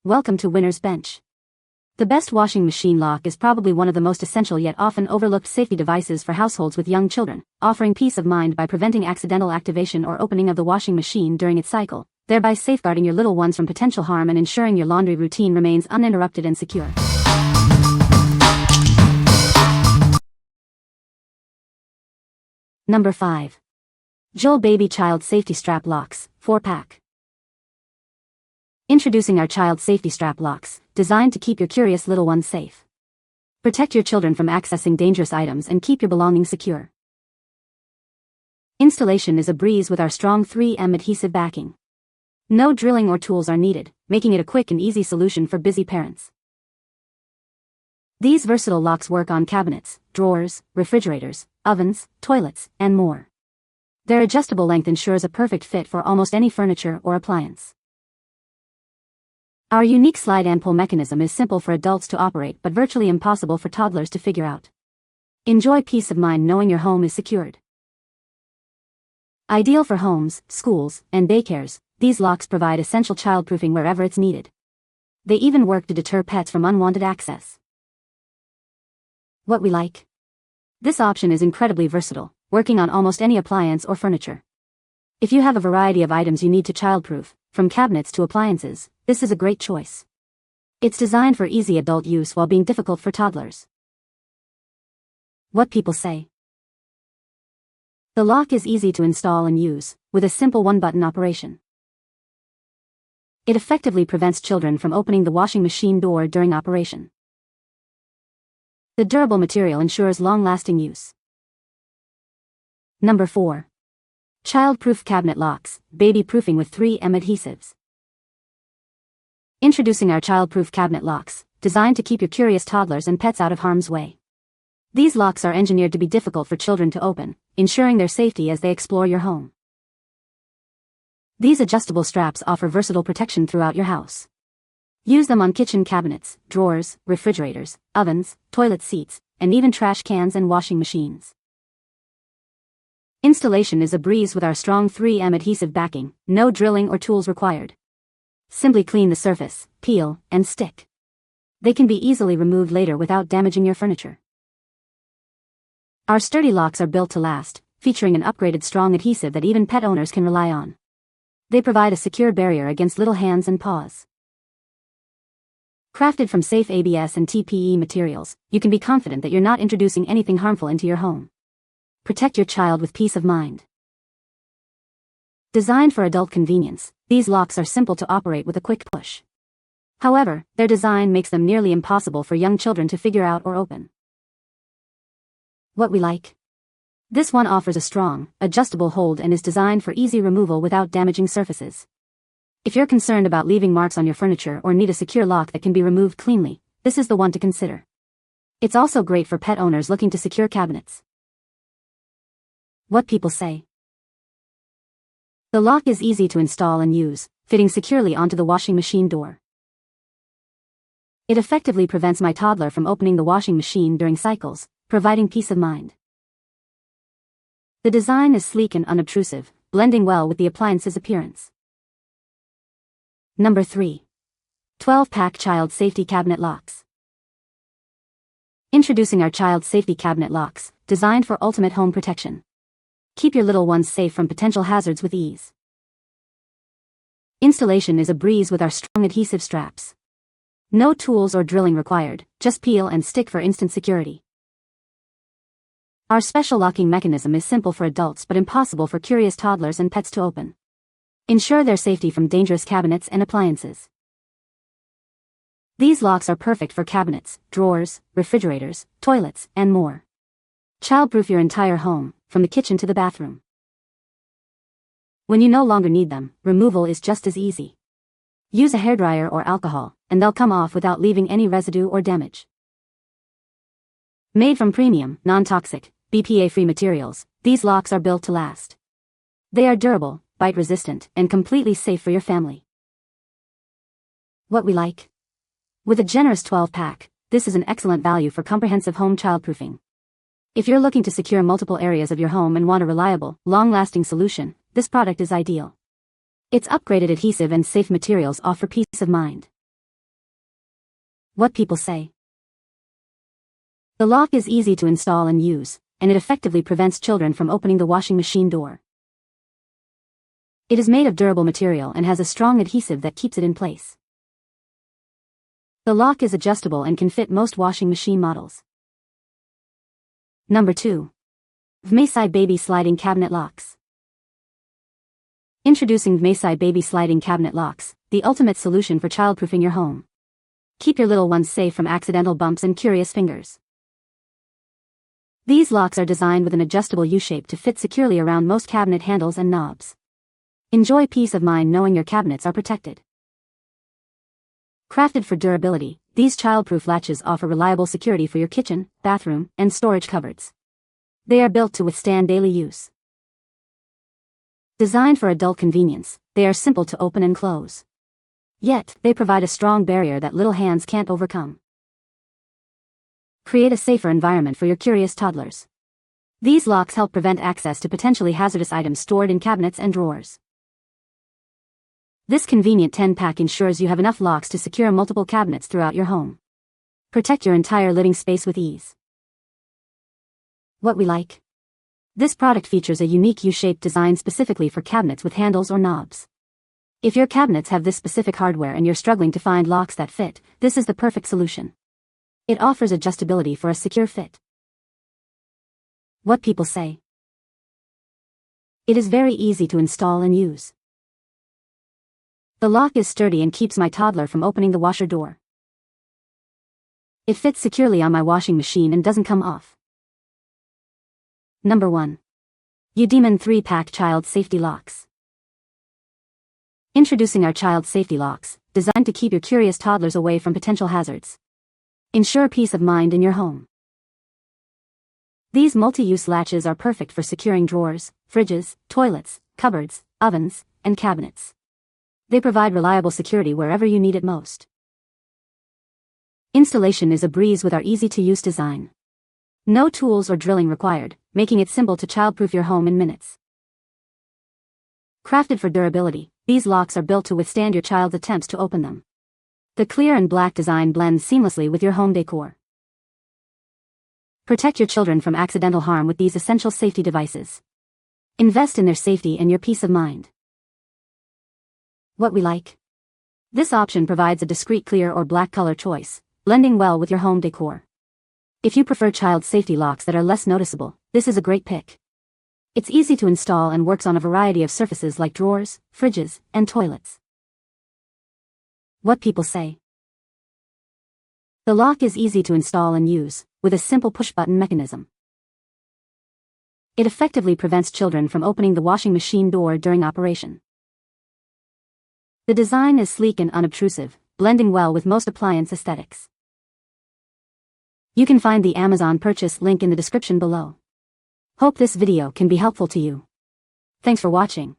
Welcome to Winner's Bench. The best washing machine lock is probably one of the most essential yet often overlooked safety devices for households with young children, offering peace of mind by preventing accidental activation or opening of the washing machine during its cycle, thereby safeguarding your little ones from potential harm and ensuring your laundry routine remains uninterrupted and secure. Number 5. Jool Baby Child Safety Strap Locks, 4-pack. Introducing our child safety strap locks, designed to keep your curious little ones safe. Protect your children from accessing dangerous items and keep your belongings secure. Installation is a breeze with our strong 3M adhesive backing. No drilling or tools are needed, making it a quick and easy solution for busy parents. These versatile locks work on cabinets, drawers, refrigerators, ovens, toilets, and more. Their adjustable length ensures a perfect fit for almost any furniture or appliance. Our unique slide and pull mechanism is simple for adults to operate but virtually impossible for toddlers to figure out. Enjoy peace of mind knowing your home is secured. Ideal for homes, schools, and daycares, these locks provide essential childproofing wherever it's needed. They even work to deter pets from unwanted access. What we like? This option is incredibly versatile, working on almost any appliance or furniture. If you have a variety of items you need to childproof, from cabinets to appliances, this is a great choice. It's designed for easy adult use while being difficult for toddlers. What people say. The lock is easy to install and use, with a simple one-button operation. It effectively prevents children from opening the washing machine door during operation. The durable material ensures long-lasting use. Number 4. Child-proof cabinet locks, baby-proofing with 3M adhesives. Introducing our child-proof cabinet locks, designed to keep your curious toddlers and pets out of harm's way. These locks are engineered to be difficult for children to open, ensuring their safety as they explore your home. These adjustable straps offer versatile protection throughout your house. Use them on kitchen cabinets, drawers, refrigerators, ovens, toilet seats, and even trash cans and washing machines. Installation is a breeze with our strong 3M adhesive backing, no drilling or tools required. Simply clean the surface, peel, and stick. They can be easily removed later without damaging your furniture. Our sturdy locks are built to last, featuring an upgraded strong adhesive that even pet owners can rely on. They provide a secure barrier against little hands and paws. Crafted from safe ABS and TPE materials, you can be confident that you're not introducing anything harmful into your home. Protect your child with peace of mind. Designed for adult convenience, these locks are simple to operate with a quick push. However, their design makes them nearly impossible for young children to figure out or open. What we like? This one offers a strong, adjustable hold and is designed for easy removal without damaging surfaces. If you're concerned about leaving marks on your furniture or need a secure lock that can be removed cleanly, this is the one to consider. It's also great for pet owners looking to secure cabinets. What people say. The lock is easy to install and use, fitting securely onto the washing machine door. It effectively prevents my toddler from opening the washing machine during cycles, providing peace of mind. The design is sleek and unobtrusive, blending well with the appliance's appearance. Number 3. 12-pack child safety cabinet locks. Introducing our child safety cabinet locks, designed for ultimate home protection. Keep your little ones safe from potential hazards with ease. Installation is a breeze with our strong adhesive straps. No tools or drilling required, just peel and stick for instant security. Our special locking mechanism is simple for adults but impossible for curious toddlers and pets to open. Ensure their safety from dangerous cabinets and appliances. These locks are perfect for cabinets, drawers, refrigerators, toilets, and more. Childproof your entire home, from the kitchen to the bathroom. When you no longer need them, removal is just as easy. Use a hairdryer or alcohol, and they'll come off without leaving any residue or damage. Made from premium, non-toxic, BPA-free materials, these locks are built to last. They are durable, bite-resistant, and completely safe for your family. What we like? With a generous 12-pack, this is an excellent value for comprehensive home childproofing. If you're looking to secure multiple areas of your home and want a reliable, long-lasting solution, this product is ideal. Its upgraded adhesive and safe materials offer peace of mind. What people say. The lock is easy to install and use, and it effectively prevents children from opening the washing machine door. It is made of durable material and has a strong adhesive that keeps it in place. The lock is adjustable and can fit most washing machine models. Number 2. Vmaisi Baby Sliding Cabinet Locks. Introducing Vmaisi Baby Sliding Cabinet Locks, the ultimate solution for childproofing your home. Keep your little ones safe from accidental bumps and curious fingers. These locks are designed with an adjustable U-shape to fit securely around most cabinet handles and knobs. Enjoy peace of mind knowing your cabinets are protected. Crafted for durability, these childproof latches offer reliable security for your kitchen, bathroom, and storage cupboards. They are built to withstand daily use. Designed for adult convenience, they are simple to open and close. Yet, they provide a strong barrier that little hands can't overcome. Create a safer environment for your curious toddlers. These locks help prevent access to potentially hazardous items stored in cabinets and drawers. This convenient 10-pack ensures you have enough locks to secure multiple cabinets throughout your home. Protect your entire living space with ease. What we like. This product features a unique U-shaped design specifically for cabinets with handles or knobs. If your cabinets have this specific hardware and you're struggling to find locks that fit, this is the perfect solution. It offers adjustability for a secure fit. What people say. It is very easy to install and use. The lock is sturdy and keeps my toddler from opening the washer door. It fits securely on my washing machine and doesn't come off. Number 1. EUDEMON 3-pack Child Safety Locks. Introducing our child safety locks, designed to keep your curious toddlers away from potential hazards. Ensure peace of mind in your home. These multi-use latches are perfect for securing drawers, fridges, toilets, cupboards, ovens, and cabinets. They provide reliable security wherever you need it most. Installation is a breeze with our easy-to-use design. No tools or drilling required, making it simple to childproof your home in minutes. Crafted for durability, these locks are built to withstand your child's attempts to open them. The clear and black design blends seamlessly with your home decor. Protect your children from accidental harm with these essential safety devices. Invest in their safety and your peace of mind. What we like. This option provides a discreet clear or black color choice, blending well with your home decor. If you prefer child safety locks that are less noticeable, this is a great pick. It's easy to install and works on a variety of surfaces like drawers, fridges, and toilets. What people say. The lock is easy to install and use, with a simple push-button mechanism. It effectively prevents children from opening the washing machine door during operation. The design is sleek and unobtrusive, blending well with most appliance aesthetics. You can find the Amazon purchase link in the description below. Hope this video can be helpful to you. Thanks for watching.